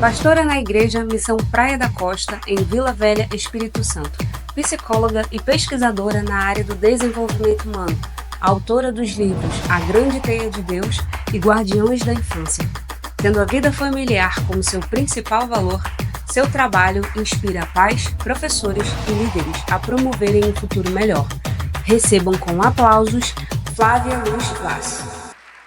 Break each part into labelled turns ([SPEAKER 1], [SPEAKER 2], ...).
[SPEAKER 1] Pastora na Igreja Missão Praia da Costa, em Vila Velha, Espírito Santo. Psicóloga e pesquisadora na área do desenvolvimento humano. Autora dos livros A Grande Teia de Deus e Guardiões da Infância. Tendo a vida familiar como seu principal valor, seu trabalho inspira pais, professores e líderes a promoverem um futuro melhor. Recebam com aplausos Flávia Luz Vaz.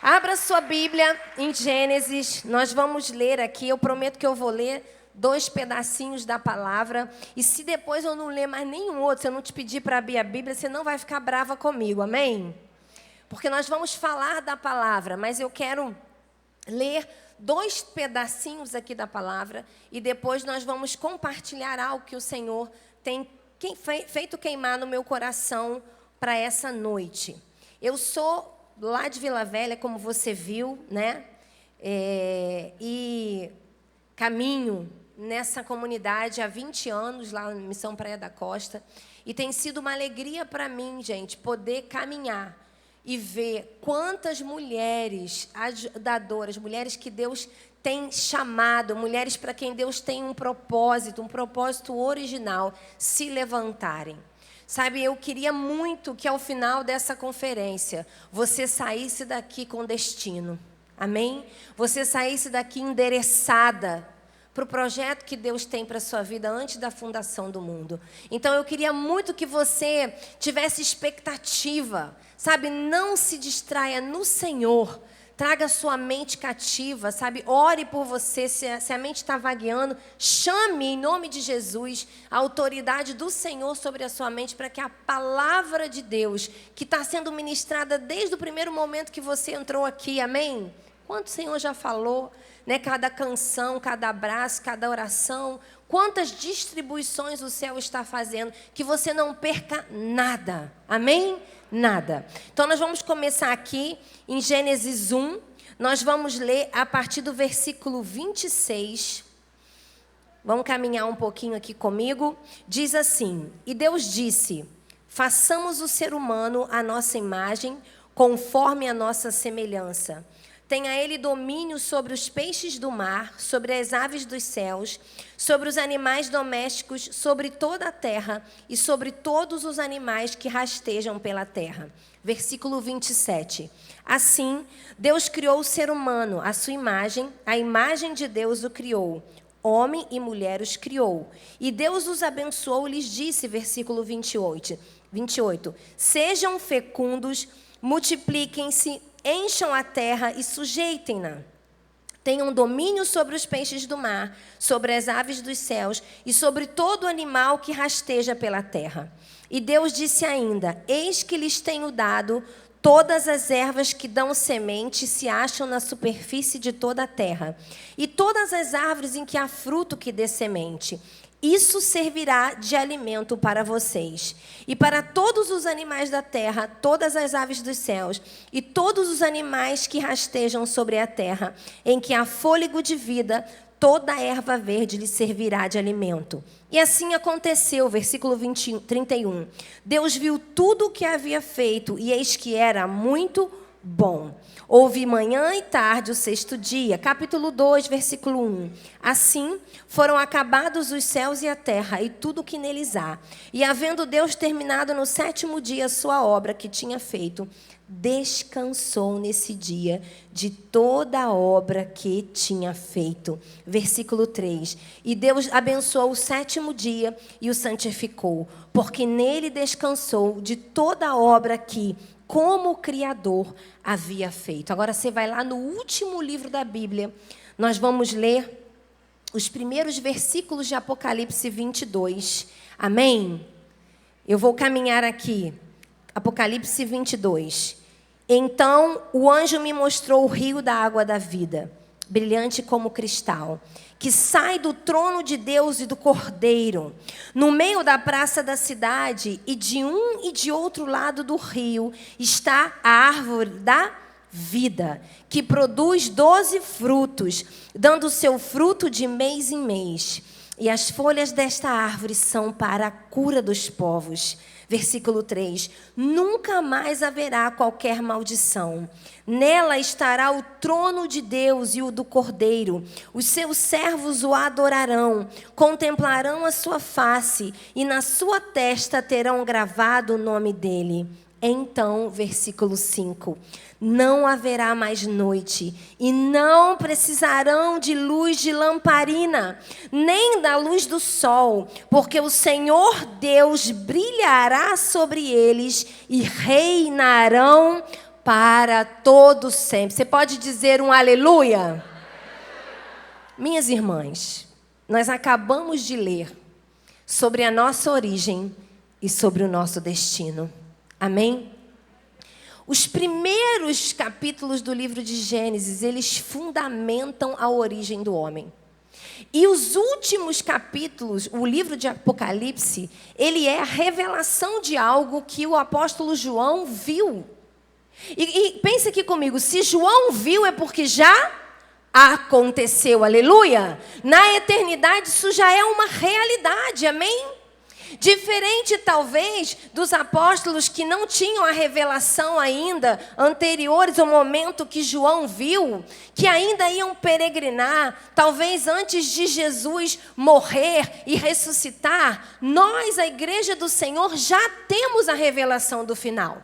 [SPEAKER 2] Abra sua Bíblia em Gênesis, nós vamos ler aqui, eu prometo que eu vou ler 2 pedacinhos da palavra, e se depois eu não ler mais nenhum outro, se eu não te pedir para abrir a Bíblia, você não vai ficar brava comigo, amém? Porque nós vamos falar da palavra, mas eu quero ler 2 pedacinhos aqui da palavra, e depois nós vamos compartilhar algo que o Senhor tem feito queimar no meu coração para essa noite. Eu sou lá de Vila Velha, como você viu, né? E caminho nessa comunidade há 20 anos, lá na Missão Praia da Costa. E tem sido uma alegria para mim, gente, poder caminhar e ver quantas mulheres ajudadoras, mulheres que Deus tem chamado, mulheres para quem Deus tem um propósito original, se levantarem. Sabe, eu queria muito que ao final dessa conferência você saísse daqui com destino. Amém? Você saísse daqui endereçada para o projeto que Deus tem para a sua vida antes da fundação do mundo. Então eu queria muito que você tivesse expectativa. Sabe, não se distraia no Senhor. Traga sua mente cativa, sabe? Ore por você, se a mente está vagueando. Chame, em nome de Jesus, a autoridade do Senhor sobre a sua mente, para que a palavra de Deus, que está sendo ministrada desde o primeiro momento que você entrou aqui, amém? Quanto o Senhor já falou, né? Cada canção, cada abraço, cada oração. Quantas distribuições o céu está fazendo, que você não perca nada, amém? Nada. Então, nós vamos começar aqui em Gênesis 1. Nós vamos ler a partir do versículo 26. Vamos caminhar um pouquinho aqui comigo. Diz assim: E Deus disse: façamos o ser humano à nossa imagem, conforme a nossa semelhança. Tenha ele domínio sobre os peixes do mar, sobre as aves dos céus, sobre os animais domésticos, sobre toda a terra e sobre todos os animais que rastejam pela terra. Versículo 27. Assim, Deus criou o ser humano, à sua imagem, a imagem de Deus o criou. Homem e mulher os criou. E Deus os abençoou e lhes disse, versículo 28. Sejam fecundos, multipliquem-se, encham a terra e sujeitem-na. Tenham domínio sobre os peixes do mar, sobre as aves dos céus e sobre todo animal que rasteja pela terra. E Deus disse ainda: Eis que lhes tenho dado todas as ervas que dão semente se acham na superfície de toda a terra, e todas as árvores em que há fruto que dê semente. Isso servirá de alimento para vocês. E para todos os animais da terra, todas as aves dos céus, e todos os animais que rastejam sobre a terra, em que há fôlego de vida, toda a erva verde lhes servirá de alimento. E assim aconteceu, versículo 31. Deus viu tudo o que havia feito, e eis que era muito bom. Houve manhã e tarde o 6º dia. Capítulo 2, versículo 1. Assim foram acabados os céus e a terra e tudo o que neles há. E havendo Deus terminado no 7º dia a sua obra que tinha feito, descansou nesse dia de toda a obra que tinha feito. Versículo 3. E Deus abençoou o 7º dia e o santificou, porque nele descansou de toda a obra que, como o Criador, havia feito. Agora você vai lá no último livro da Bíblia. Nós vamos ler os primeiros versículos de Apocalipse 22. Amém? Eu vou caminhar aqui. Apocalipse 22. Então o anjo me mostrou o rio da água da vida, brilhante como cristal, que sai do trono de Deus e do Cordeiro, no meio da praça da cidade, e de um e de outro lado do rio está a árvore da vida, que produz 12 frutos, dando seu fruto de mês em mês. E as folhas desta árvore são para a cura dos povos. Versículo 3. Nunca mais haverá qualquer maldição. Nela estará o trono de Deus e o do Cordeiro. Os seus servos o adorarão, contemplarão a sua face e na sua testa terão gravado o nome dele. Então, versículo 5, não haverá mais noite, e não precisarão de luz de lamparina, nem da luz do sol, porque o Senhor Deus brilhará sobre eles e reinarão para todo sempre. Você pode dizer um aleluia? Minhas irmãs, nós acabamos de ler sobre a nossa origem e sobre o nosso destino. Amém? Os primeiros capítulos do livro de Gênesis, eles fundamentam a origem do homem. E os últimos capítulos, o livro de Apocalipse, ele é a revelação de algo que o apóstolo João viu. E pense aqui comigo, se João viu é porque já aconteceu, aleluia? Na eternidade isso já é uma realidade, amém? Diferente, talvez, dos apóstolos que não tinham a revelação ainda, anteriores ao momento que João viu, que ainda iam peregrinar, talvez antes de Jesus morrer e ressuscitar, nós, a igreja do Senhor, já temos a revelação do final.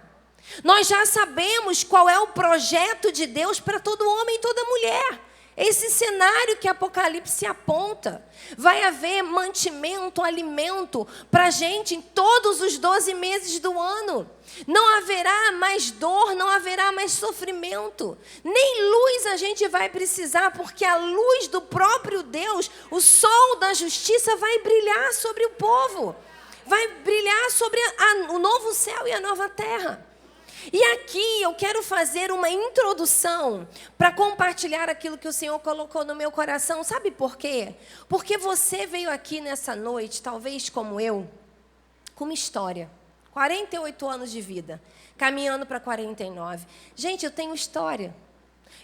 [SPEAKER 2] Nós já sabemos qual é o projeto de Deus para todo homem e toda mulher. Esse cenário que Apocalipse aponta. Vai haver mantimento, alimento para a gente em todos os 12 meses do ano. Não haverá mais dor, não haverá mais sofrimento. Nem luz a gente vai precisar, porque a luz do próprio Deus, o sol da justiça, vai brilhar sobre o povo. Vai brilhar sobre o novo céu e a nova terra. E aqui eu quero fazer uma introdução para compartilhar aquilo que o Senhor colocou no meu coração. Sabe por quê? Porque você veio aqui nessa noite, talvez como eu, com uma história. 48 anos de vida, caminhando para 49. Gente, eu tenho história.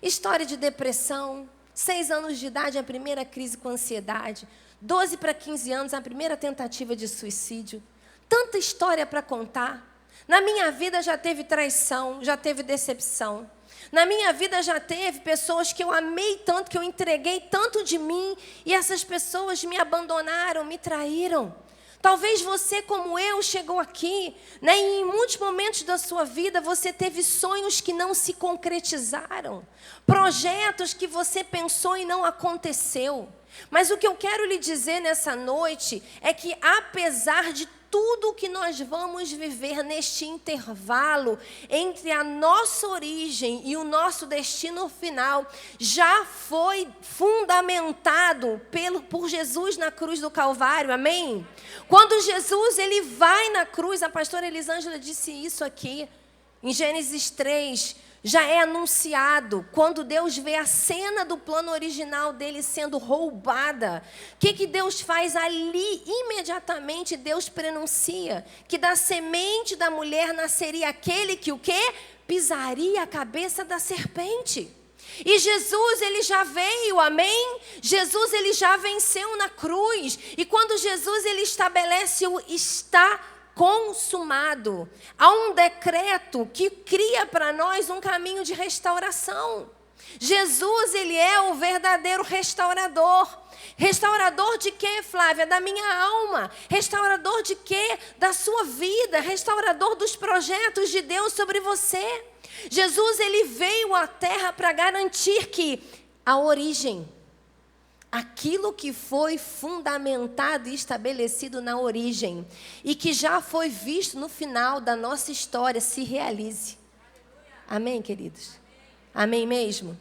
[SPEAKER 2] História de depressão, 6 anos de idade, a primeira crise com ansiedade. 12 para 15 anos, a primeira tentativa de suicídio. Tanta história para contar. Na minha vida já teve traição, já teve decepção. Na minha vida já teve pessoas que eu amei tanto, que eu entreguei tanto de mim, e essas pessoas me abandonaram, me traíram. Talvez você, como eu, chegou aqui, né, e em muitos momentos da sua vida você teve sonhos que não se concretizaram, projetos que você pensou e não aconteceu. Mas o que eu quero lhe dizer nessa noite é que, apesar de tudo que nós vamos viver neste intervalo entre a nossa origem e o nosso destino final, já foi fundamentado por Jesus na cruz do Calvário, amém? Quando Jesus ele vai na cruz, a pastora Elisângela disse isso aqui, em Gênesis 3, já é anunciado, quando Deus vê a cena do plano original dele sendo roubada. O que Deus faz ali? Imediatamente Deus prenuncia que da semente da mulher nasceria aquele que o quê? Pisaria a cabeça da serpente. E Jesus, ele já veio, amém? Jesus, ele já venceu na cruz. E quando Jesus, ele estabelece o está consumado, há um decreto que cria para nós um caminho de restauração. Jesus, ele é o verdadeiro restaurador. Restaurador de quê, Flávia? Da minha alma. Restaurador de quê? Da sua vida. Restaurador dos projetos de Deus sobre você. Jesus, ele veio à terra para garantir que a origem, aquilo que foi fundamentado e estabelecido na origem e que já foi visto no final da nossa história se realize. Amém, queridos? Amém mesmo?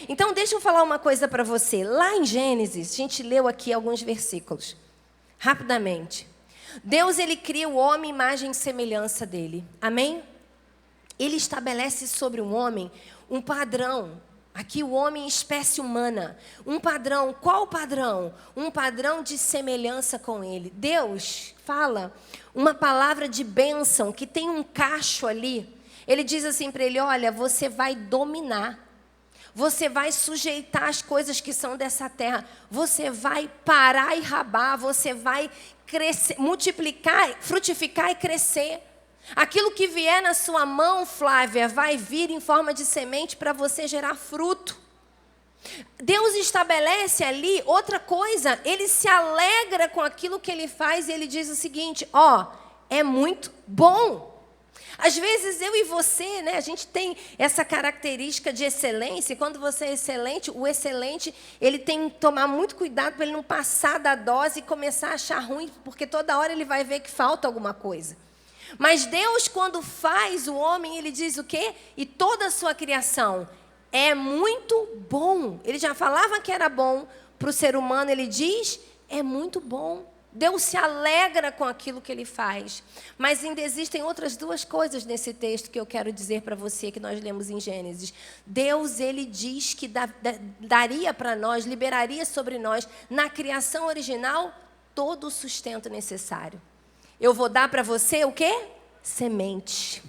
[SPEAKER 2] Então, deixa eu falar uma coisa para você. Lá em Gênesis, a gente leu aqui alguns versículos. Rapidamente. Deus, ele cria o homem, imagem e semelhança dele. Amém? Ele estabelece sobre o homem um padrão. Aqui o homem, espécie humana. Um padrão. Qual padrão? Um padrão de semelhança com ele. Deus fala uma palavra de bênção que tem um cacho ali. Ele diz assim para ele, olha, você vai dominar. Você vai sujeitar as coisas que são dessa terra. Você vai parar e rabar. Você vai crescer, multiplicar, frutificar e crescer. Aquilo que vier na sua mão, Flávia, vai vir em forma de semente para você gerar fruto. Deus estabelece ali outra coisa. Ele se alegra com aquilo que ele faz e ele diz o seguinte: é muito bom. Às vezes eu e você, né, a gente tem essa característica de excelência. E quando você é excelente, o excelente, ele tem que tomar muito cuidado para ele não passar da dose e começar a achar ruim, porque toda hora ele vai ver que falta alguma coisa. Mas Deus, quando faz o homem, ele diz o quê? E toda a sua criação é muito bom. Ele já falava que era bom para o ser humano, ele diz, é muito bom. Deus se alegra com aquilo que ele faz. Mas ainda existem outras duas coisas nesse texto que eu quero dizer para você, que nós lemos em Gênesis. Deus, ele diz que daria para nós, liberaria sobre nós, na criação original, todo o sustento necessário. Eu vou dar para você o quê? Sementes.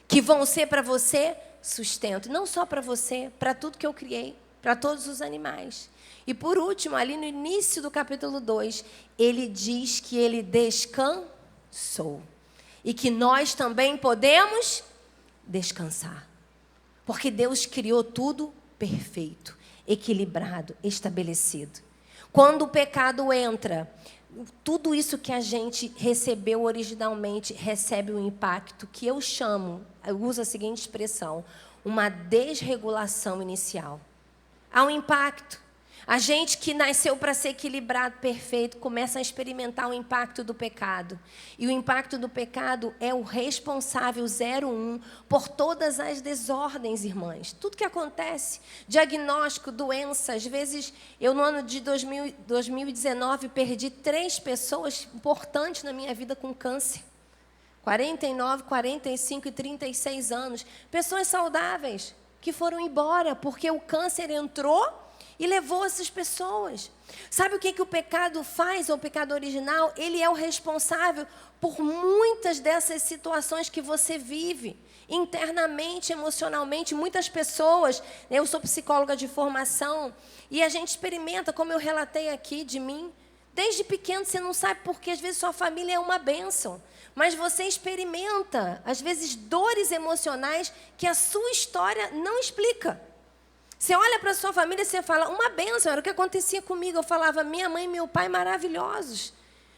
[SPEAKER 2] Que vão ser para você sustento. Não só para você, para tudo que eu criei, para todos os animais. E por último, ali no início do capítulo 2, ele diz que ele descansou. E que nós também podemos descansar. Porque Deus criou tudo perfeito, equilibrado, estabelecido. Quando o pecado entra, tudo isso que a gente recebeu originalmente recebe um impacto que eu uso a seguinte expressão, uma desregulação inicial. Há um impacto. A gente que nasceu para ser equilibrado, perfeito, começa a experimentar o impacto do pecado. E o impacto do pecado é o responsável 01 por todas as desordens, irmãs. Tudo que acontece, diagnóstico, doença. Às vezes, eu no ano de 2019 perdi 3 pessoas importantes na minha vida com câncer. 49, 45 e 36 anos. Pessoas saudáveis que foram embora porque o câncer entrou e levou essas pessoas. Sabe o que o pecado faz, ou o pecado original? Ele é o responsável por muitas dessas situações que você vive, internamente, emocionalmente. Muitas pessoas, eu sou psicóloga de formação, e a gente experimenta, como eu relatei aqui de mim, desde pequeno você não sabe porque, às vezes, sua família é uma bênção. Mas você experimenta, às vezes, dores emocionais que a sua história não explica. Você olha para a sua família e você fala, uma bênção, era o que acontecia comigo. Eu falava, minha mãe e meu pai maravilhosos.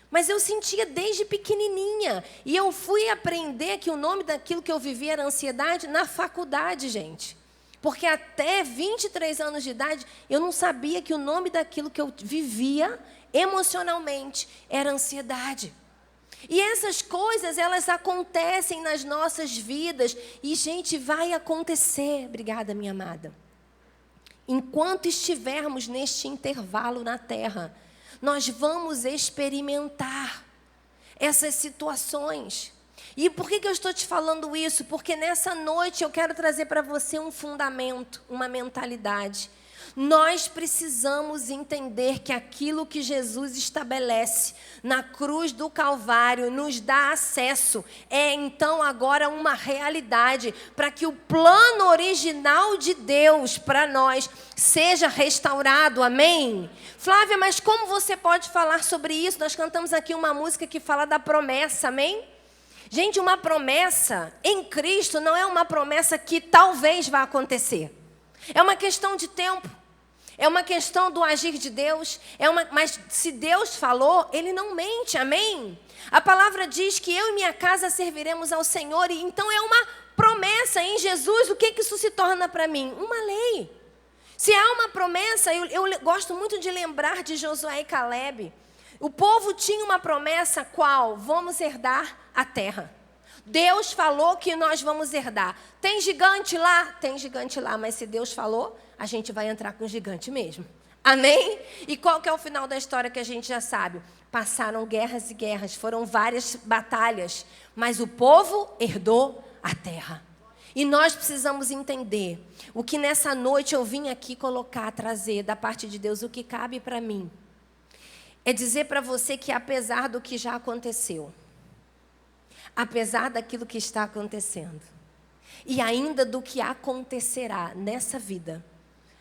[SPEAKER 2] Mas eu sentia desde pequenininha. E eu fui aprender que o nome daquilo que eu vivia era ansiedade na faculdade, gente. Porque até 23 anos de idade, eu não sabia que o nome daquilo que eu vivia emocionalmente era ansiedade. E essas coisas, elas acontecem nas nossas vidas. E, gente, vai acontecer. Obrigada, minha amada. Enquanto estivermos neste intervalo na terra, nós vamos experimentar essas situações. E por que eu estou te falando isso? Porque nessa noite eu quero trazer para você um fundamento, uma mentalidade. Nós precisamos entender que aquilo que Jesus estabelece na cruz do Calvário nos dá acesso. É então agora uma realidade para que o plano original de Deus para nós seja restaurado. Amém? Flávia, mas como você pode falar sobre isso? Nós cantamos aqui uma música que fala da promessa, amém? Gente, uma promessa em Cristo não é uma promessa que talvez vá acontecer. É uma questão de tempo. É uma questão do agir de Deus. Mas se Deus falou, Ele não mente, amém? A palavra diz que eu e minha casa serviremos ao Senhor. E então é uma promessa em Jesus. O que isso se torna para mim? Uma lei. Se há uma promessa, eu gosto muito de lembrar de Josué e Caleb. O povo tinha uma promessa, qual? Vamos herdar a terra. Deus falou que nós vamos herdar. Tem gigante lá? Tem gigante lá, mas se Deus falou, a gente vai entrar com gigante mesmo. Amém? E qual que é o final da história que a gente já sabe? Passaram guerras e guerras, foram várias batalhas, mas o povo herdou a terra. E nós precisamos entender o que nessa noite eu vim aqui colocar, trazer da parte de Deus, o que cabe para mim. É dizer para você que apesar do que já aconteceu, apesar daquilo que está acontecendo, e ainda do que acontecerá nessa vida,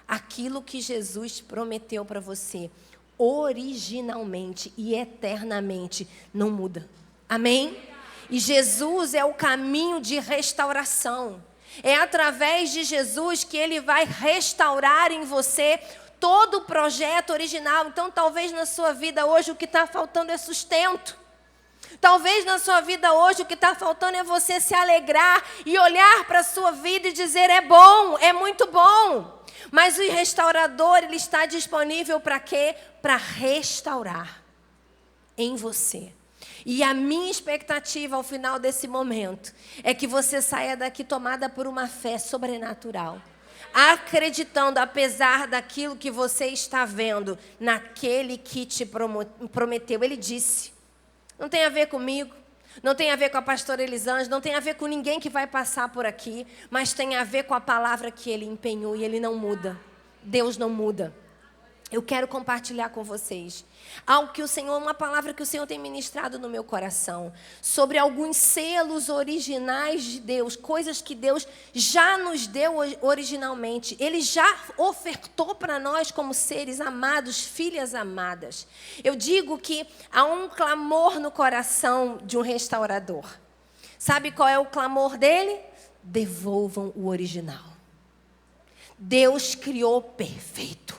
[SPEAKER 2] aquilo que Jesus prometeu para você, originalmente e eternamente, não muda. Amém? E Jesus é o caminho de restauração. É através de Jesus que Ele vai restaurar em você todo o projeto original. Então, talvez na sua vida hoje o que está faltando é sustento. Talvez na sua vida hoje o que está faltando é você se alegrar e olhar para a sua vida e dizer: é bom, é muito bom. Mas o restaurador, ele está disponível para quê? Para restaurar em você. E a minha expectativa ao final desse momento é que você saia daqui tomada por uma fé sobrenatural, acreditando, apesar daquilo que você está vendo, naquele que te prometeu. Ele disse: não tem a ver comigo, não tem a ver com a pastora Elisângela, não tem a ver com ninguém que vai passar por aqui, mas tem a ver com a palavra que Ele empenhou, e Ele não muda. Deus não muda. Eu quero compartilhar com vocês algo que o Senhor, uma palavra que o Senhor tem ministrado no meu coração, sobre alguns selos originais de Deus, coisas que Deus já nos deu originalmente. Ele já ofertou para nós como seres amados, filhas amadas. Eu digo que há um clamor no coração de um restaurador. Sabe qual é o clamor dele? Devolvam o original. Deus criou perfeito.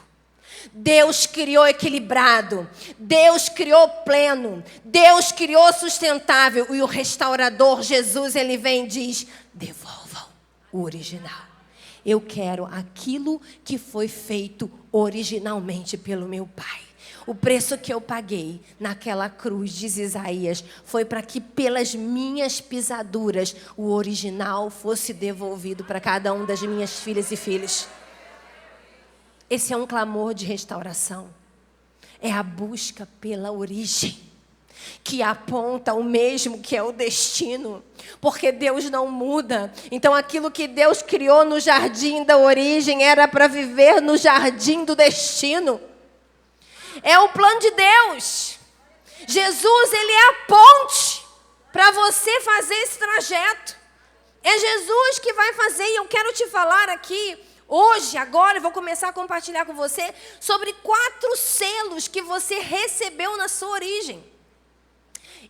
[SPEAKER 2] Deus criou equilibrado, Deus criou pleno, Deus criou sustentável. E o restaurador, Jesus, ele vem e diz: devolvam o original. Eu quero aquilo que foi feito originalmente pelo meu Pai. O preço que eu paguei naquela cruz, diz Isaías, foi para que pelas minhas pisaduras o original fosse devolvido para cada uma das minhas filhas e filhos. Esse é um clamor de restauração. É a busca pela origem, que aponta o mesmo que é o destino. Porque Deus não muda. Então aquilo que Deus criou no jardim da origem era para viver no jardim do destino. É o plano de Deus. Jesus, ele é a ponte para você fazer esse trajeto. É Jesus que vai fazer. E eu quero te falar aqui hoje, agora, eu vou começar a compartilhar com você sobre 4 selos que você recebeu na sua origem.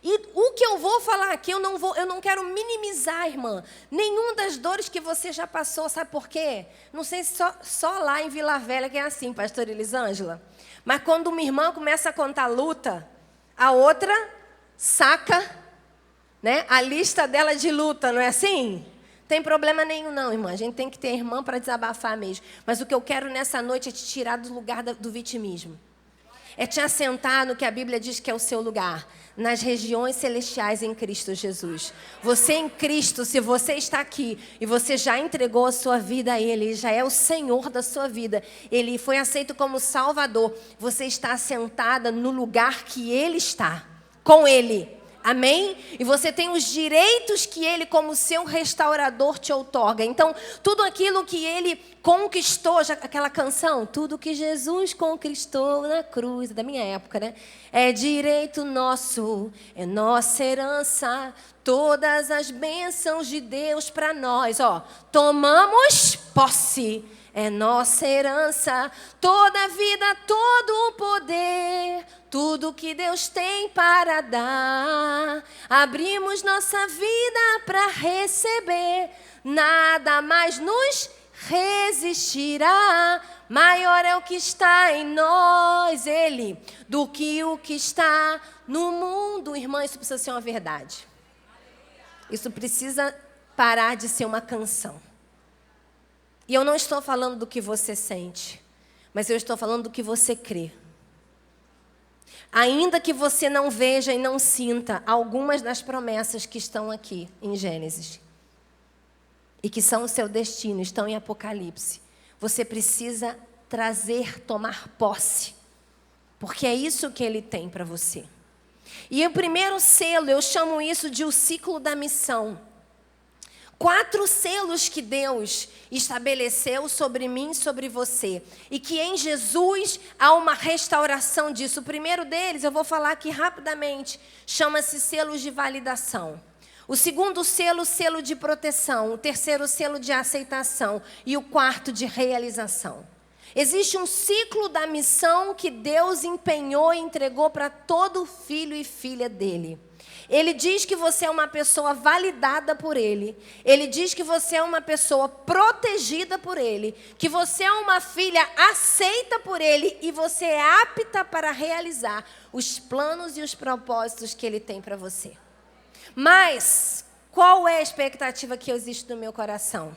[SPEAKER 2] E o que eu vou falar aqui, eu não quero minimizar, irmã, nenhuma das dores que você já passou. Sabe por quê? Não sei se só lá em Vila Velha que é assim, pastora Elisângela. Mas quando uma irmã começa a contar luta, a outra saca, né, a lista dela de luta, não é assim? Tem problema nenhum não, irmã. A gente tem que ter irmã para desabafar mesmo. Mas o que eu quero nessa noite é te tirar do lugar do vitimismo. É te assentar no que a Bíblia diz que é o seu lugar. Nas regiões celestiais em Cristo Jesus. Você em Cristo, se você está aqui e você já entregou a sua vida a Ele, Ele já é o Senhor da sua vida, Ele foi aceito como Salvador, você está assentada no lugar que Ele está, com Ele. Amém? E você tem os direitos que Ele, como seu restaurador, te outorga. Então, tudo aquilo que Ele conquistou, já aquela canção, tudo que Jesus conquistou na cruz, da minha época, né? É direito nosso, é nossa herança, todas as bênçãos de Deus para nós. Ó, tomamos posse. É nossa herança, toda a vida, todo o poder, tudo que Deus tem para dar. Abrimos nossa vida para receber, nada mais nos resistirá. Maior é o que está em nós, Ele, do que o que está no mundo. Irmã, isso precisa ser uma verdade. Isso precisa parar de ser uma canção. E eu não estou falando do que você sente, mas eu estou falando do que você crê. Ainda que você não veja e não sinta algumas das promessas que estão aqui em Gênesis, e que são o seu destino, estão em Apocalipse, você precisa tomar posse, porque é isso que Ele tem para você. E o primeiro selo, eu chamo isso de o ciclo da missão. 4 selos que Deus estabeleceu sobre mim e sobre você. E que em Jesus há uma restauração disso. O primeiro deles, eu vou falar aqui rapidamente, chama-se selos de validação. O segundo selo, selo de proteção. O terceiro, selo de aceitação. E o quarto, de realização. Existe um ciclo da missão que Deus empenhou e entregou para todo filho e filha dele. Ele diz que você é uma pessoa validada por Ele. Ele diz que você é uma pessoa protegida por Ele. Que você é uma filha aceita por Ele. E você é apta para realizar os planos e os propósitos que Ele tem para você. Mas, qual é a expectativa que existe no meu coração?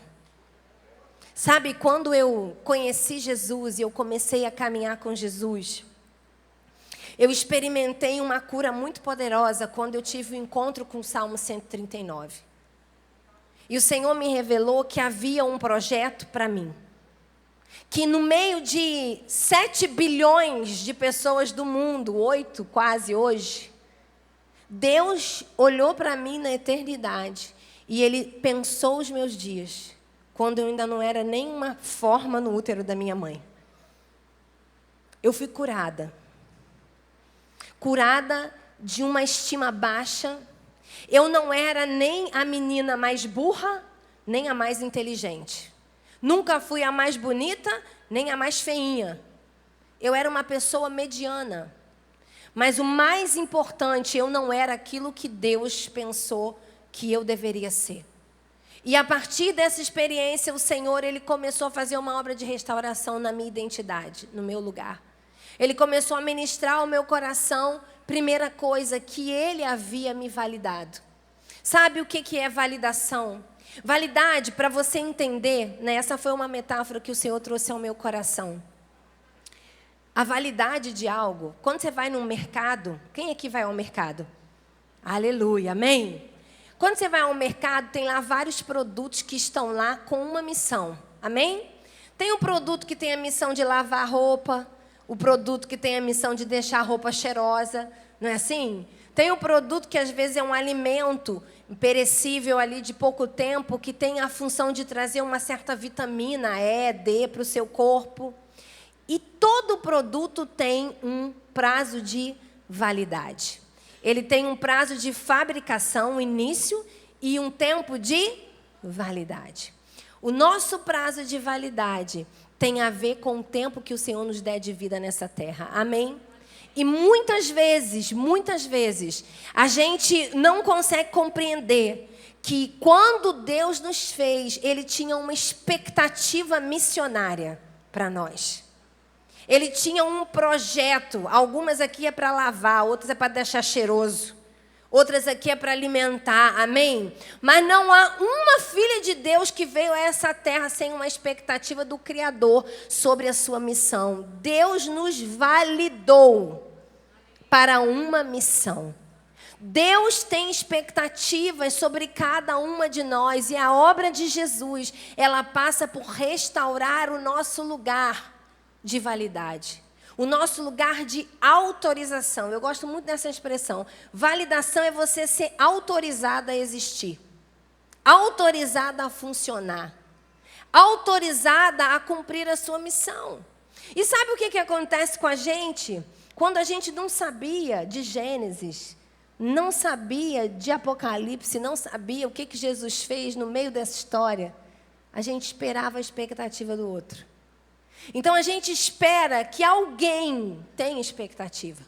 [SPEAKER 2] Sabe, quando eu conheci Jesus e eu comecei a caminhar com Jesus, eu experimentei uma cura muito poderosa quando eu tive um encontro com o Salmo 139. E o Senhor me revelou que havia um projeto para mim. Que no meio de 7 bilhões de pessoas do mundo, 8 quase hoje, Deus olhou para mim na eternidade e Ele pensou os meus dias, quando eu ainda não era nem uma forma no útero da minha mãe. Eu fui curada. Curada de uma estima baixa. Eu não era nem a menina mais burra, nem a mais inteligente. Nunca fui a mais bonita, nem a mais feinha. Eu era uma pessoa mediana. Mas o mais importante, eu não era aquilo que Deus pensou que eu deveria ser. E a partir dessa experiência, o Senhor, Ele começou a fazer uma obra de restauração na minha identidade, no meu lugar. Ele começou a ministrar ao meu coração, primeira coisa, que Ele havia me validado. Sabe o que é validação? Validade, para você entender, né, essa foi uma metáfora que o Senhor trouxe ao meu coração. A validade de algo, quando você vai num mercado, quem aqui vai ao mercado? Aleluia, amém? Quando você vai ao mercado, tem lá vários produtos que estão lá com uma missão, amém? Tem um produto que tem a missão de lavar roupa, o produto que tem a missão de deixar a roupa cheirosa, não é assim? Tem um produto que às vezes é um alimento perecível ali de pouco tempo, que tem a função de trazer uma certa vitamina E, D para o seu corpo. E todo produto tem um prazo de validade. Ele tem um prazo de fabricação, um início, e um tempo de validade. O nosso prazo de validade tem a ver com o tempo que o Senhor nos der de vida nessa terra. Amém? E muitas vezes, a gente não consegue compreender que quando Deus nos fez, Ele tinha uma expectativa missionária para nós. Ele tinha um projeto, algumas aqui é para lavar, outras é para deixar cheiroso, outras aqui é para alimentar, amém? Mas não há uma filha de Deus que veio a essa terra sem uma expectativa do Criador sobre a sua missão. Deus nos validou para uma missão. Deus tem expectativas sobre cada uma de nós e a obra de Jesus, ela passa por restaurar o nosso lugar de validade, o nosso lugar de autorização. Eu gosto muito dessa expressão. Validação é você ser autorizada a existir, autorizada a funcionar, autorizada a cumprir a sua missão. E sabe o que acontece com a gente? Quando a gente não sabia de Gênesis, não sabia de Apocalipse, não sabia o que Jesus fez no meio dessa história, a gente esperava a expectativa do outro. Então a gente espera que alguém tenha expectativa.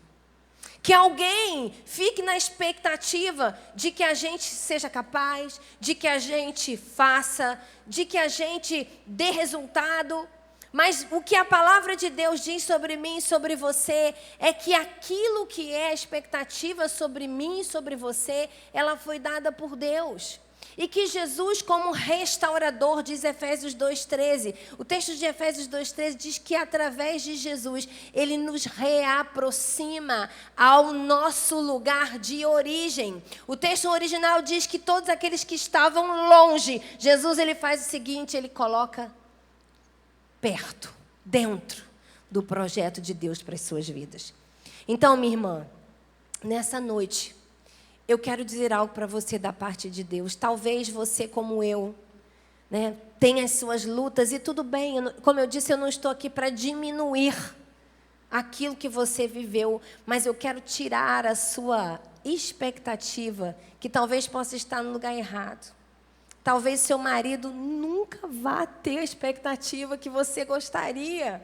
[SPEAKER 2] Que alguém fique na expectativa de que a gente seja capaz, de que a gente faça, de que a gente dê resultado. Mas o que a palavra de Deus diz sobre mim e sobre você é que aquilo que é a expectativa sobre mim e sobre você, ela foi dada por Deus. E que Jesus, como restaurador, diz Efésios 2,13. O texto de Efésios 2,13 diz que através de Jesus, Ele nos reaproxima ao nosso lugar de origem. O texto original diz que todos aqueles que estavam longe, Jesus ele faz o seguinte, Ele coloca perto, dentro do projeto de Deus para as suas vidas. Então, minha irmã, nessa noite, eu quero dizer algo para você da parte de Deus. Talvez você, como eu, né, tenha as suas lutas. E tudo bem, como eu disse, eu não estou aqui para diminuir aquilo que você viveu. Mas eu quero tirar a sua expectativa, que talvez possa estar no lugar errado. Talvez seu marido nunca vá ter a expectativa que você gostaria.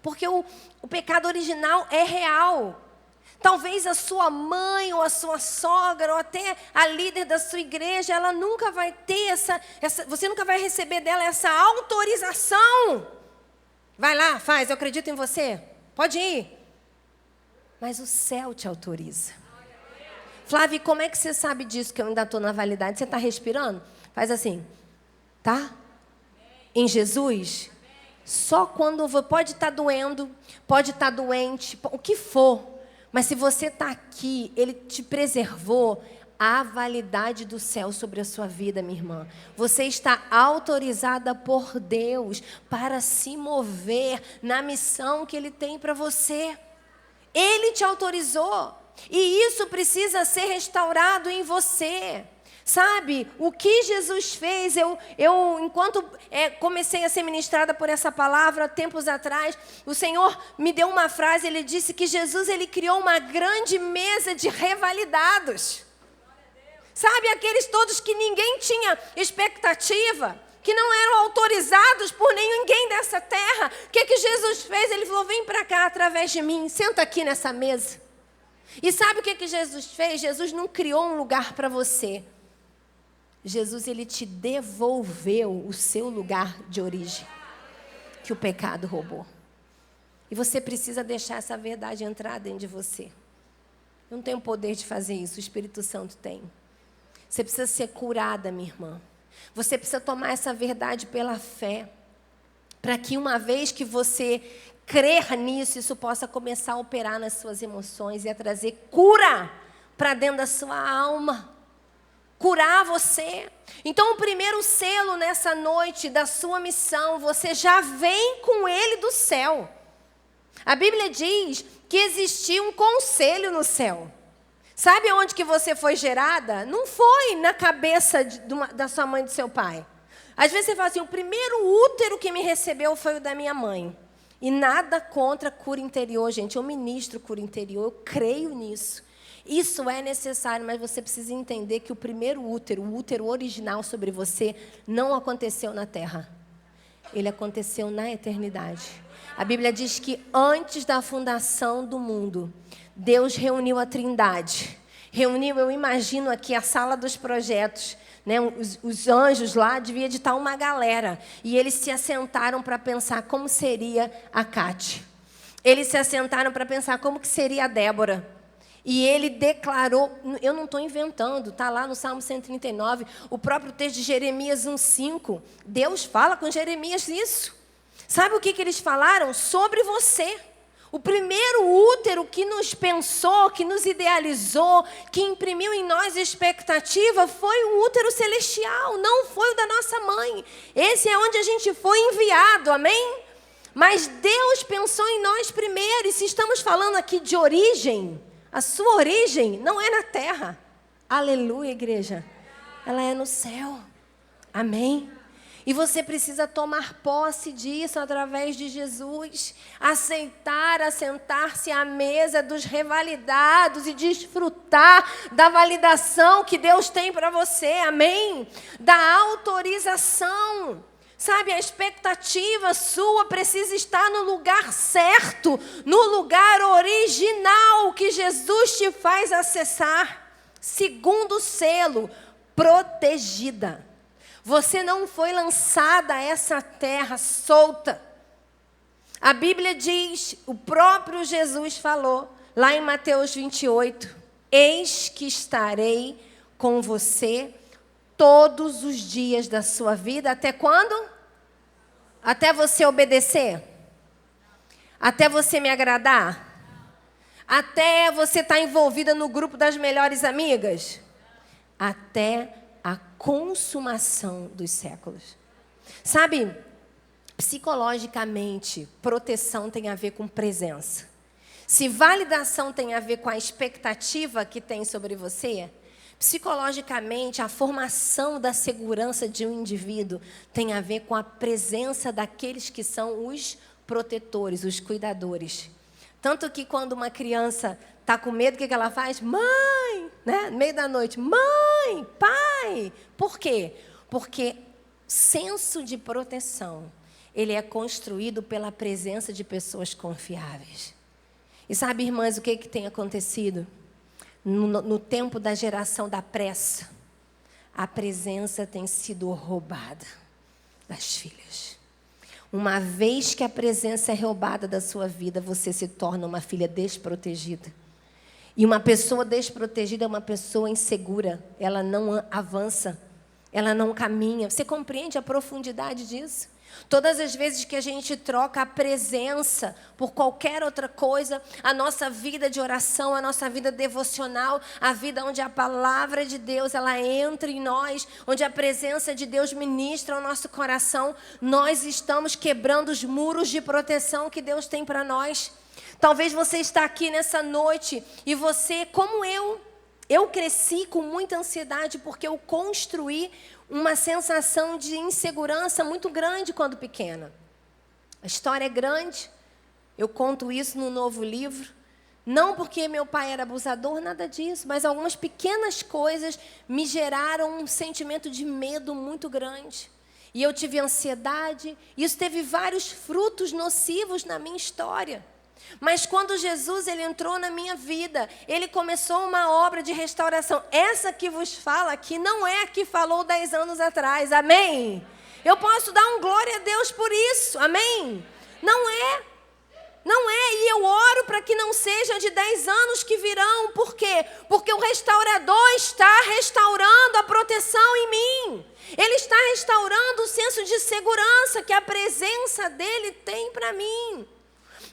[SPEAKER 2] porque o pecado original é real. Talvez a sua mãe ou a sua sogra ou até a líder da sua igreja, ela nunca vai ter você nunca vai receber dela essa autorização. Vai lá, faz, eu acredito em você. Pode ir. Mas o céu te autoriza. Flávia, como é que você sabe disso que eu ainda estou na validade? Você está respirando? Faz assim, tá? Em Jesus, só quando pode estar doendo, pode estar doente, o que for. Mas se você está aqui, Ele te preservou, a validade do céu sobre a sua vida, minha irmã. Você está autorizada por Deus para se mover na missão que Ele tem para você. Ele te autorizou. E isso precisa ser restaurado em você. Sabe, o que Jesus fez, eu enquanto comecei a ser ministrada por essa palavra, tempos atrás, o Senhor me deu uma frase, Ele disse que Jesus, Ele criou uma grande mesa de revalidados. Sabe, aqueles todos que ninguém tinha expectativa, que não eram autorizados por ninguém dessa terra. O que Jesus fez? Ele falou, vem para cá através de mim, senta aqui nessa mesa. E sabe o que Jesus fez? Jesus não criou um lugar para você. Jesus, Ele te devolveu o seu lugar de origem, que o pecado roubou. E você precisa deixar essa verdade entrar dentro de você. Eu não tenho poder de fazer isso, o Espírito Santo tem. Você precisa ser curada, minha irmã. Você precisa tomar essa verdade pela fé, para que uma vez que você crer nisso, isso possa começar a operar nas suas emoções e a trazer cura para dentro da sua alma. Curar você. Então o primeiro selo nessa noite da sua missão, você já vem com ele do céu. A Bíblia diz que existia um conselho no céu. Sabe onde que você foi gerada? Não foi na cabeça da sua mãe e do seu pai. Às vezes você fala assim, o primeiro útero que me recebeu foi o da minha mãe. E nada contra cura interior, gente. Eu ministro cura interior, eu creio nisso. Isso é necessário, mas você precisa entender que o primeiro útero, o útero original sobre você, não aconteceu na terra. Ele aconteceu na eternidade. A Bíblia diz que antes da fundação do mundo, Deus reuniu a Trindade. Reuniu, eu imagino aqui, a sala dos projetos. Né? Os anjos lá, devia de estar uma galera. E eles se assentaram para pensar como seria a Cátia. Eles se assentaram para pensar como que seria a Débora. E ele declarou, eu não estou inventando, está lá no Salmo 139, o próprio texto de Jeremias 1,5. Deus fala com Jeremias isso. Sabe o que eles falaram? Sobre você. O primeiro útero que nos pensou, que nos idealizou, que imprimiu em nós expectativa, foi o útero celestial, não foi o da nossa mãe. Esse é onde a gente foi enviado, amém? Mas Deus pensou em nós primeiro, e se estamos falando aqui de origem, a sua origem não é na terra. Aleluia, igreja. Ela é no céu. Amém? E você precisa tomar posse disso através de Jesus. Aceitar, assentar-se à mesa dos revalidados e desfrutar da validação que Deus tem para você. Amém? Da autorização. Sabe, a expectativa sua precisa estar no lugar certo, no lugar original que Jesus te faz acessar. Segundo selo, protegida. Você não foi lançada a essa terra solta. A Bíblia diz, o próprio Jesus falou, lá em Mateus 28, eis que estarei com você todos os dias da sua vida, até quando? Até você obedecer? Até você me agradar? Até você estar envolvida no grupo das melhores amigas? Até a consumação dos séculos. Sabe, psicologicamente, proteção tem a ver com presença. Se validação tem a ver com a expectativa que tem sobre você, psicologicamente, a formação da segurança de um indivíduo tem a ver com a presença daqueles que são os protetores, os cuidadores. Tanto que quando uma criança está com medo, o que ela faz? Mãe! Né? No meio da noite, mãe, pai. Por quê? Porque senso de proteção ele é construído pela presença de pessoas confiáveis. E sabe, irmãs, o que tem acontecido? No tempo da geração da pressa, a presença tem sido roubada das filhas. Uma vez que a presença é roubada da sua vida, você se torna uma filha desprotegida. E uma pessoa desprotegida é uma pessoa insegura. Ela não avança, ela não caminha. Você compreende a profundidade disso? Todas as vezes que a gente troca a presença por qualquer outra coisa, a nossa vida de oração, a nossa vida devocional, a vida onde a palavra de Deus ela entra em nós, onde a presença de Deus ministra ao nosso coração, nós estamos quebrando os muros de proteção que Deus tem para nós. Talvez você está aqui nessa noite e você, como eu cresci com muita ansiedade porque eu construí uma sensação de insegurança muito grande quando pequena. A história é grande, eu conto isso no novo livro. Não porque meu pai era abusador, nada disso, mas algumas pequenas coisas me geraram um sentimento de medo muito grande. E eu tive ansiedade, e isso teve vários frutos nocivos na minha história. Mas quando Jesus ele entrou na minha vida, ele começou uma obra de restauração. Essa que vos fala aqui não é a que falou 10 anos atrás, amém? Eu posso dar um glória a Deus por isso, amém? Não é, e eu oro para que não seja de 10 anos que virão. Por quê? Porque o restaurador está restaurando a proteção em mim. Ele está restaurando o senso de segurança que a presença dele tem para mim.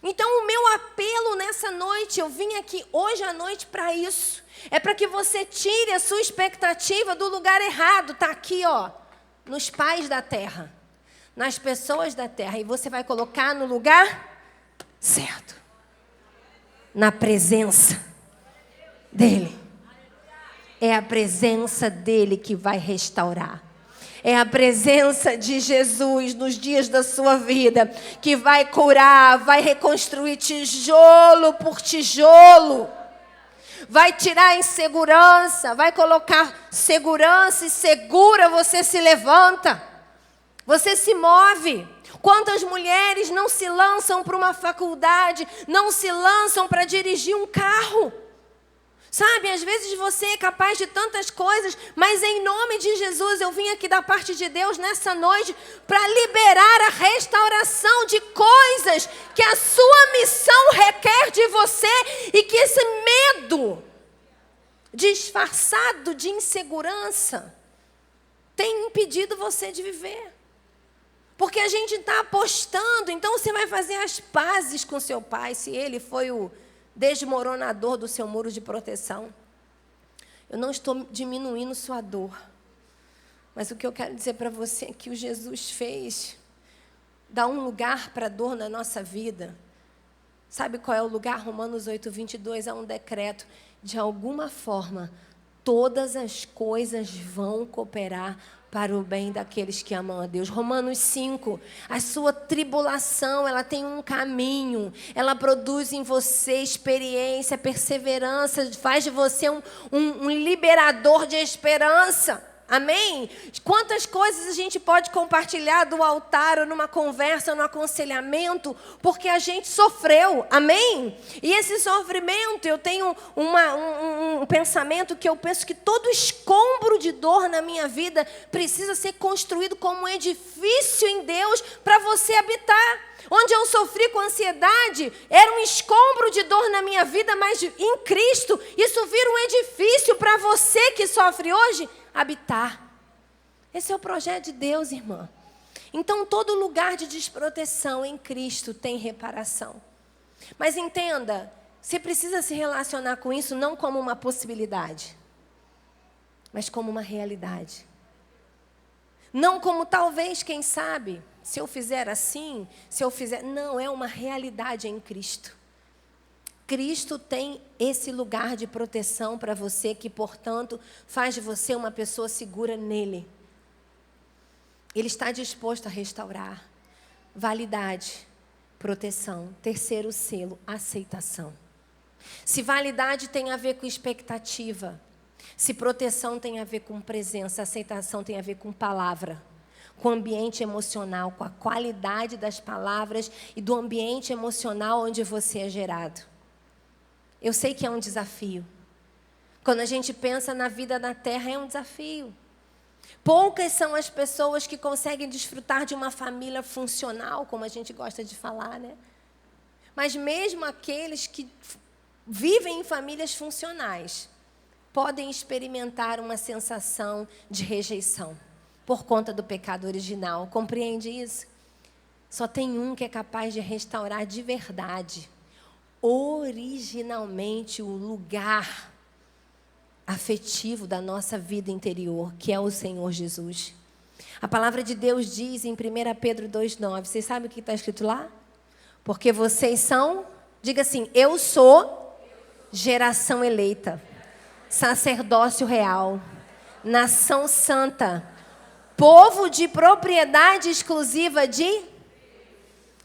[SPEAKER 2] Então, o meu apelo nessa noite, eu vim aqui hoje à noite para isso. É para que você tire a sua expectativa do lugar errado. Está aqui, ó, nos pais da terra, nas pessoas da terra. E você vai colocar no lugar certo. Na presença dele. É a presença dele que vai restaurar. É a presença de Jesus nos dias da sua vida que vai curar, vai reconstruir tijolo por tijolo. Vai tirar a insegurança, vai colocar segurança e segura você se levanta. Você se move. Quantas mulheres não se lançam para uma faculdade, não se lançam para dirigir um carro? Sabe, às vezes você é capaz de tantas coisas, mas em nome de Jesus eu vim aqui da parte de Deus nessa noite para liberar a restauração de coisas que a sua missão requer de você e que esse medo disfarçado de insegurança tem impedido você de viver. Porque a gente está apostando, então você vai fazer as pazes com seu pai, se ele foi o desmoronador do seu muro de proteção. Eu não estou diminuindo sua dor, mas o que eu quero dizer para você é que o Jesus fez dá um lugar para a dor na nossa vida. Sabe qual é o lugar? Romanos 8:22 é um decreto. De alguma forma, todas as coisas vão cooperar para o bem daqueles que amam a Deus. Romanos 5, a sua tribulação, ela tem um caminho, ela produz em você experiência, perseverança, faz de você um liberador de esperança. Amém? Quantas coisas a gente pode compartilhar do altar, ou numa conversa, no aconselhamento, porque a gente sofreu. Amém? E esse sofrimento, eu tenho um pensamento que eu penso que todo escombro de dor na minha vida precisa ser construído como um edifício em Deus para você habitar. Onde eu sofri com ansiedade, era um escombro de dor na minha vida, mas em Cristo, isso vira um edifício para você que sofre hoje habitar. Esse é o projeto de Deus, irmã. Então, todo lugar de desproteção em Cristo tem reparação. Mas entenda, você precisa se relacionar com isso não como uma possibilidade, mas como uma realidade. Não como talvez, quem sabe, se eu fizer assim, se eu fizer... Não, é uma realidade em Cristo. Cristo tem esse lugar de proteção para você, que, portanto, faz de você uma pessoa segura nele. Ele está disposto a restaurar. Validade, proteção. Terceiro selo, aceitação. Se validade tem a ver com expectativa, se proteção tem a ver com presença, aceitação tem a ver com palavra. com o ambiente emocional, com a qualidade das palavras e do ambiente emocional onde você é gerado. Eu sei que é um desafio. Quando a gente pensa na vida na terra, é um desafio. Poucas são as pessoas que conseguem desfrutar de uma família funcional, como a gente gosta de falar, né? Mas mesmo aqueles que vivem em famílias funcionais podem experimentar uma sensação de rejeição por conta do pecado original. Compreende isso? Só tem um que é capaz de restaurar de verdade, originalmente, o lugar afetivo da nossa vida interior, que é o Senhor Jesus. A palavra de Deus diz em 1 Pedro 2,9, vocês sabem o que está escrito lá? Porque vocês são, diga assim, eu sou geração eleita, sacerdócio real, nação santa, povo de propriedade exclusiva de...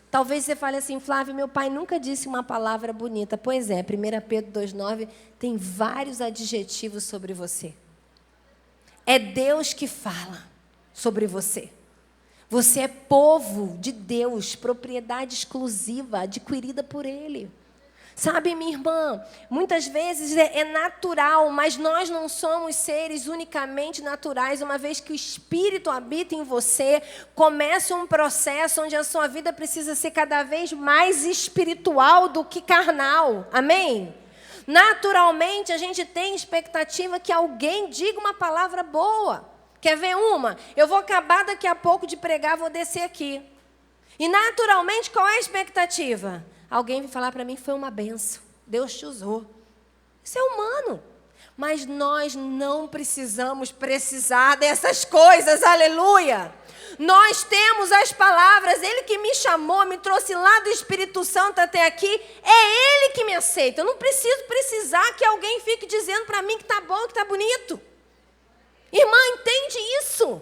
[SPEAKER 2] Talvez você fale assim, Flávio, meu pai nunca disse uma palavra bonita. Pois é, 1 Pedro 2,9 tem vários adjetivos sobre você. É Deus que fala sobre você. Você é povo de Deus, propriedade exclusiva, adquirida por Ele. Sabe, minha irmã, muitas vezes é natural, mas nós não somos seres unicamente naturais. Uma vez que o Espírito habita em você, começa um processo onde a sua vida precisa ser cada vez mais espiritual do que carnal. Amém? Naturalmente, a gente tem expectativa que alguém diga uma palavra boa. Quer ver uma? Eu vou acabar daqui a pouco de pregar, vou descer aqui. E naturalmente, qual é a expectativa? Alguém vai falar para mim, foi uma benção. Deus te usou. Isso é humano. Mas nós não precisar dessas coisas, aleluia. Nós temos as palavras, Ele que me chamou, me trouxe lá do Espírito Santo até aqui, é Ele que me aceita. Eu não preciso precisar que alguém fique dizendo para mim que está bom, que está bonito. Irmã, entende isso?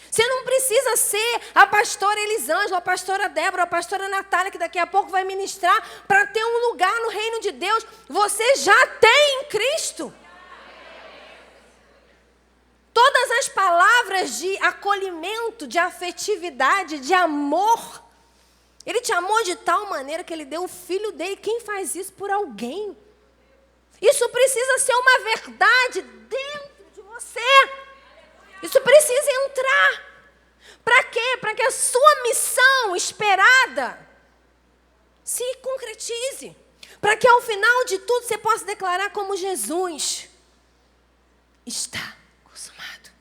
[SPEAKER 2] Você não precisa ser a pastora Elisângela, a pastora Débora, a pastora Natália, que daqui a pouco vai ministrar, para ter um lugar no reino de Deus. Você já tem em Cristo. Todas as palavras de acolhimento, de afetividade, de amor. Ele te amou de tal maneira que Ele deu o Filho dele. Quem faz isso por alguém? Isso precisa ser uma verdade dentro de você. Isso precisa entrar. Para quê? Para que a sua missão esperada se concretize. Para que ao final de tudo você possa declarar como Jesus está consumado.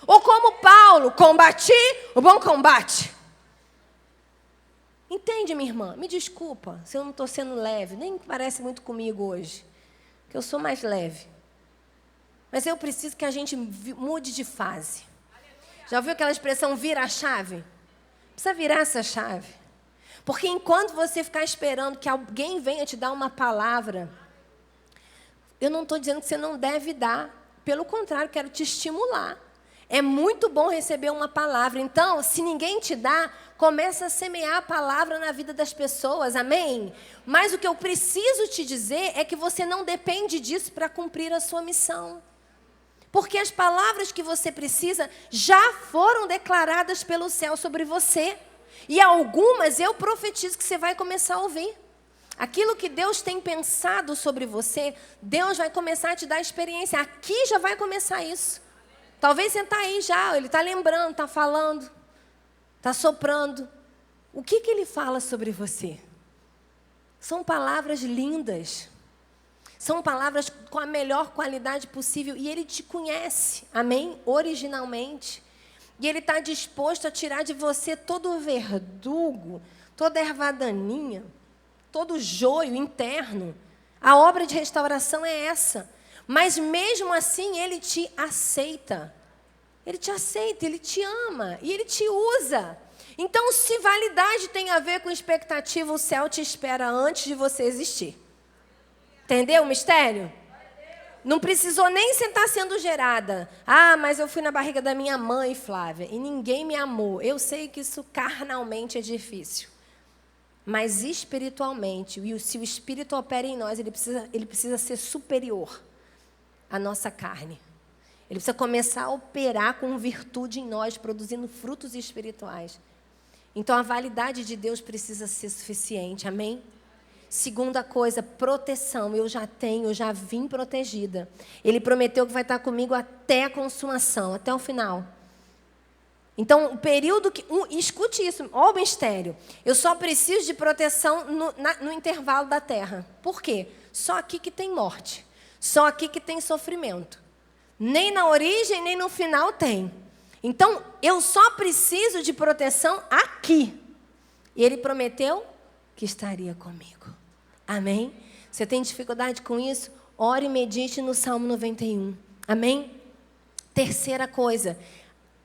[SPEAKER 2] Ou como Paulo, combati o bom combate. Entende, minha irmã? Me desculpa se eu não estou sendo leve. Nem parece muito comigo hoje. Que eu sou mais leve. Mas eu preciso que a gente mude de fase. Já ouviu aquela expressão vira a chave? Precisa virar essa chave. Porque enquanto você ficar esperando que alguém venha te dar uma palavra, eu não estou dizendo que você não deve dar. Pelo contrário, quero te estimular. É muito bom receber uma palavra. Então, se ninguém te dá, começa a semear a palavra na vida das pessoas. Amém? Mas o que eu preciso te dizer é que você não depende disso para cumprir a sua missão. Porque as palavras que você precisa já foram declaradas pelo céu sobre você. E algumas eu profetizo que você vai começar a ouvir. Aquilo que Deus tem pensado sobre você, Deus vai começar a te dar experiência. Aqui já vai começar isso. Talvez você está aí já, Ele está lembrando, está falando, está soprando. O que Ele fala sobre você? São palavras lindas. São palavras com a melhor qualidade possível. E Ele te conhece, amém? Originalmente. E Ele está disposto a tirar de você todo o verdugo, toda a erva daninha, todo o joio interno. A obra de restauração é essa. Mas mesmo assim, Ele te aceita. Ele te aceita, Ele te ama e Ele te usa. Então, se validade tem a ver com expectativa, o céu te espera antes de você existir. Entendeu o mistério? Não precisou nem você estar sendo gerada. Ah, mas eu fui na barriga da minha mãe, Flávia, e ninguém me amou. Eu sei que isso carnalmente é difícil. Mas espiritualmente, se o Espírito opera em nós, ele precisa ser superior à nossa carne. Ele precisa começar a operar com virtude em nós, produzindo frutos espirituais. Então, a validade de Deus precisa ser suficiente, amém? Segunda coisa, proteção. Eu já vim protegida. Ele prometeu que vai estar comigo até a consumação, até o final. Então, o período que... escute isso, ó o mistério. Eu só preciso de proteção no intervalo da terra. Por quê? Só aqui que tem morte. Só aqui que tem sofrimento. Nem na origem, nem no final tem. Então, eu só preciso de proteção aqui. E ele prometeu que estaria comigo. Amém? Você tem dificuldade com isso? Ore e medite no Salmo 91. Amém? Terceira coisa,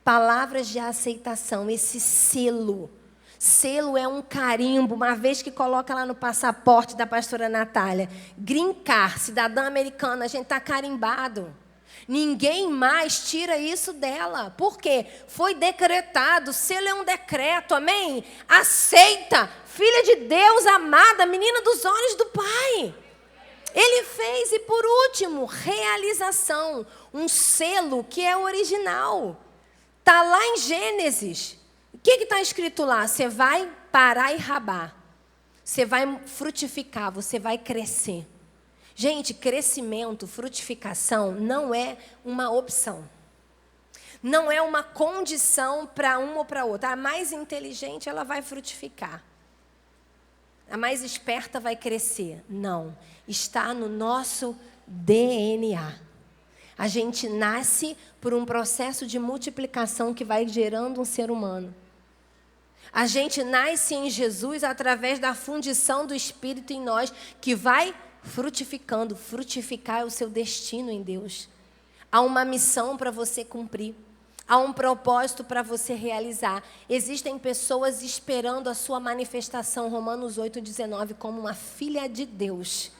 [SPEAKER 2] palavras de aceitação, esse selo. Selo é um carimbo, uma vez que coloca lá no passaporte da pastora Natália. Green Card, cidadã americana, a gente está carimbado. Ninguém mais tira isso dela. Por quê? Foi decretado. Selo é um decreto, amém? Aceita, filha de Deus, amada, menina dos olhos do Pai. Ele fez. E por último, realização. Um selo que é original. Está lá em Gênesis. O que está escrito lá? Você vai parar e rabar. Você vai frutificar, você vai crescer. Gente, crescimento, frutificação não é uma opção. Não é uma condição para uma ou para outra. A mais inteligente, ela vai frutificar. A mais esperta vai crescer. Não. Está no nosso DNA. A gente nasce por um processo de multiplicação que vai gerando um ser humano. A gente nasce em Jesus através da fundição do Espírito em nós, que vai frutificando. Frutificar é o seu destino em Deus. Há uma missão para você cumprir. Há um propósito para você realizar. Existem pessoas esperando a sua manifestação, Romanos 8,19, como uma filha de Deus.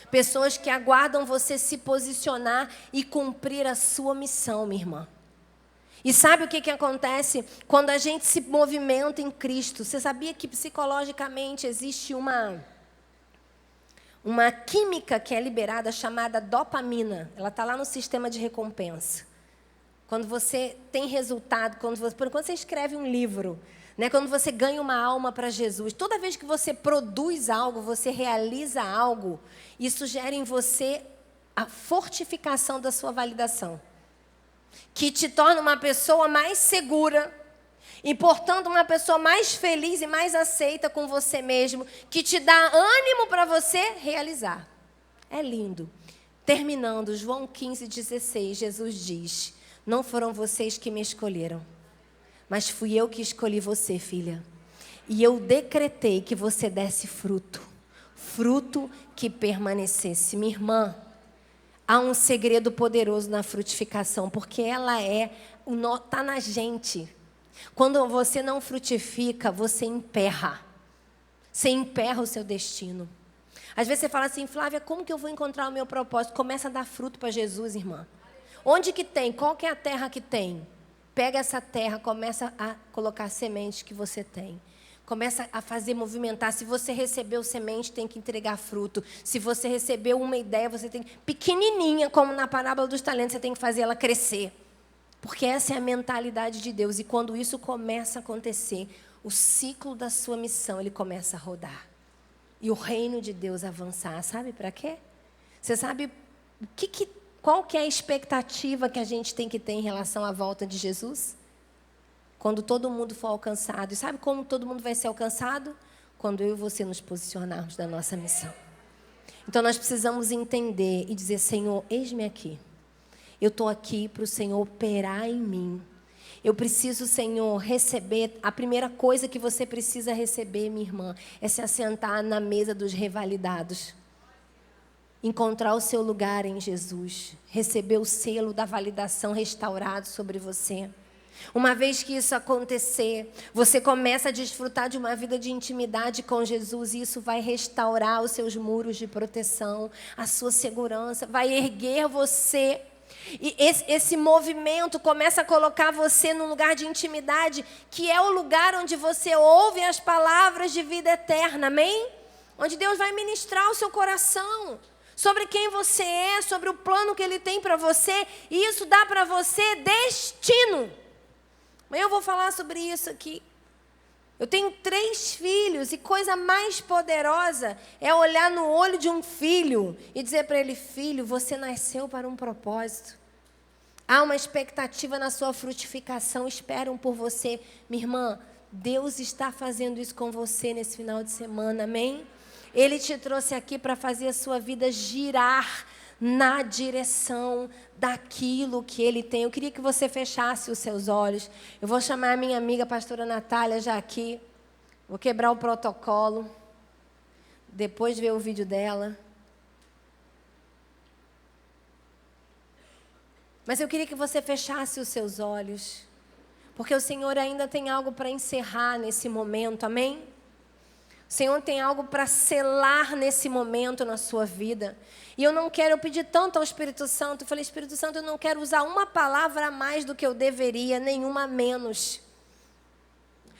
[SPEAKER 2] Pessoas que aguardam você se posicionar e cumprir a sua missão, minha irmã. E sabe o que acontece quando a gente se movimenta em Cristo? Você sabia que psicologicamente existe uma química que é liberada chamada dopamina. Ela está lá no sistema de recompensa. Quando você tem resultado, quando você escreve um livro, né, quando você ganha uma alma para Jesus, toda vez que você produz algo, você realiza algo, isso gera em você a fortificação da sua validação, que te torna uma pessoa mais segura, e, portanto, uma pessoa mais feliz e mais aceita com você mesmo, que te dá ânimo para você realizar. É lindo. Terminando, João 15,16, Jesus diz: não foram vocês que me escolheram, mas fui eu que escolhi você, filha. E eu decretei que você desse fruto, fruto que permanecesse. Minha irmã, há um segredo poderoso na frutificação, porque ela está na gente. Quando você não frutifica, você emperra. Você emperra o seu destino. Às vezes você fala assim: Flávia, como que eu vou encontrar o meu propósito? Começa a dar fruto para Jesus, irmã. Onde que tem? Qual que é a terra que tem? Pega essa terra, começa a colocar sementes que você tem. Começa a fazer movimentar. Se você recebeu semente, tem que entregar fruto. Se você recebeu uma ideia, você tem pequenininha, como na parábola dos talentos, você tem que fazer ela crescer. Porque essa é a mentalidade de Deus. E quando isso começa a acontecer, o ciclo da sua missão, ele começa a rodar. E o reino de Deus avançar. Sabe para quê? Você sabe qual que é a expectativa que a gente tem que ter em relação à volta de Jesus? Quando todo mundo for alcançado. E sabe como todo mundo vai ser alcançado? Quando eu e você nos posicionarmos da nossa missão. Então nós precisamos entender e dizer: Senhor, eis-me aqui. Eu estou aqui para o Senhor operar em mim. Eu preciso, Senhor, receber. A primeira coisa que você precisa receber, minha irmã, é se assentar na mesa dos revalidados. Encontrar o seu lugar em Jesus. Receber o selo da validação restaurado sobre você. Uma vez que isso acontecer, você começa a desfrutar de uma vida de intimidade com Jesus, e isso vai restaurar os seus muros de proteção, a sua segurança, vai erguer você. E esse movimento começa a colocar você num lugar de intimidade, que é o lugar onde você ouve as palavras de vida eterna, amém? Onde Deus vai ministrar o seu coração. sobre quem você é, sobre o plano que Ele tem para você, e isso dá para você destino. Mas eu vou falar sobre isso aqui. Eu tenho 3 filhos e coisa mais poderosa é olhar no olho de um filho e dizer para ele: filho, você nasceu para um propósito. Há uma expectativa na sua frutificação, esperam por você. Minha irmã, Deus está fazendo isso com você nesse final de semana, amém? Ele te trouxe aqui para fazer a sua vida girar na direção daquilo que Ele tem. Eu queria que você fechasse os seus olhos. Eu vou chamar a minha amiga, a pastora Natália, já aqui. Vou quebrar o protocolo. Depois ver o vídeo dela. Mas eu queria que você fechasse os seus olhos. Porque o Senhor ainda tem algo para encerrar nesse momento, amém? O Senhor tem algo para selar nesse momento na sua vida. E eu não quero, eu pedi tanto ao Espírito Santo, eu falei: Espírito Santo, eu não quero usar uma palavra a mais do que eu deveria, nenhuma a menos.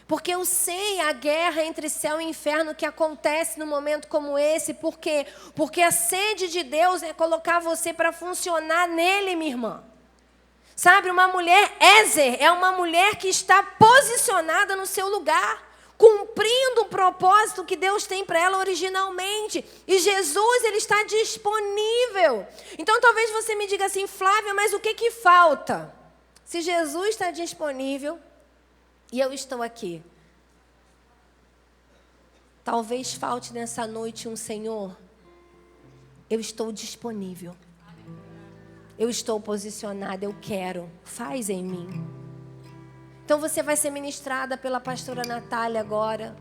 [SPEAKER 2] Porque eu sei a guerra entre céu e inferno que acontece num momento como esse. Por quê? Porque a sede de Deus é colocar você para funcionar nele, minha irmã. Sabe, uma mulher Ézer é uma mulher que está posicionada no seu lugar, cumprindo o propósito que Deus tem para ela originalmente. E Jesus, Ele está disponível. Então, talvez você me diga assim: Flávia, mas o que falta? Se Jesus está disponível e eu estou aqui, talvez falte nessa noite um: Senhor, eu estou disponível. Eu estou posicionada, eu quero. Faz em mim. Então você vai ser ministrada pela pastora Natália agora.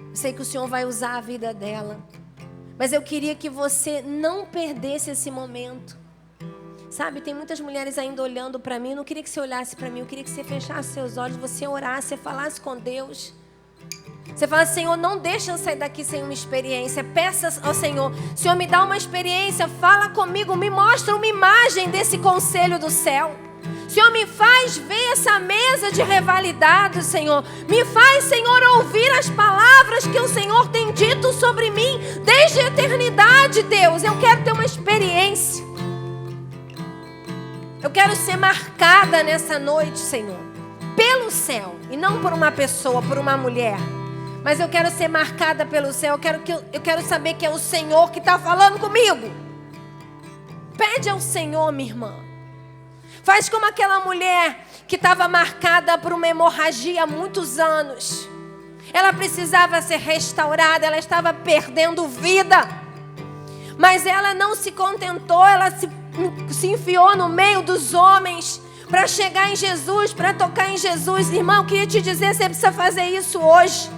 [SPEAKER 2] Eu sei que o Senhor vai usar a vida dela. Mas eu queria que você não perdesse esse momento. Sabe, tem muitas mulheres ainda olhando para mim. Eu não queria que você olhasse para mim. Eu queria que você fechasse seus olhos, você orasse, você falasse com Deus. Você fala: Senhor, não deixa eu sair daqui sem uma experiência. Peça ao Senhor: Senhor, me dá uma experiência. Fala comigo, me mostra uma imagem desse conselho do céu. Senhor, me faz ver essa mesa de rivalidade, Senhor. Me faz, Senhor, ouvir as palavras que o Senhor tem dito sobre mim desde a eternidade, Deus. Eu quero ter uma experiência. Eu quero ser marcada nessa noite, Senhor, pelo céu. E não por uma pessoa, por uma mulher. Mas eu quero ser marcada pelo céu. Eu quero saber que é o Senhor que está falando comigo. Pede ao Senhor, minha irmã. Faz como aquela mulher que estava marcada por uma hemorragia há muitos anos. Ela precisava ser restaurada, ela estava perdendo vida. Mas ela não se contentou, ela se enfiou no meio dos homens para chegar em Jesus, para tocar em Jesus. Irmão, eu queria te dizer, você precisa fazer isso hoje.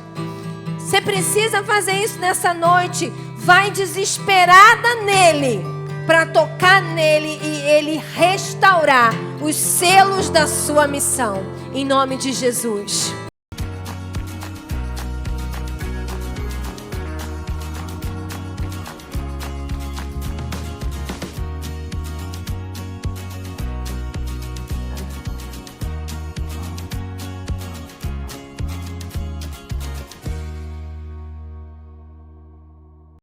[SPEAKER 2] Você precisa fazer isso nessa noite. Vai desesperada nele, para tocar nele e ele restaurar os selos da sua missão. Em nome de Jesus.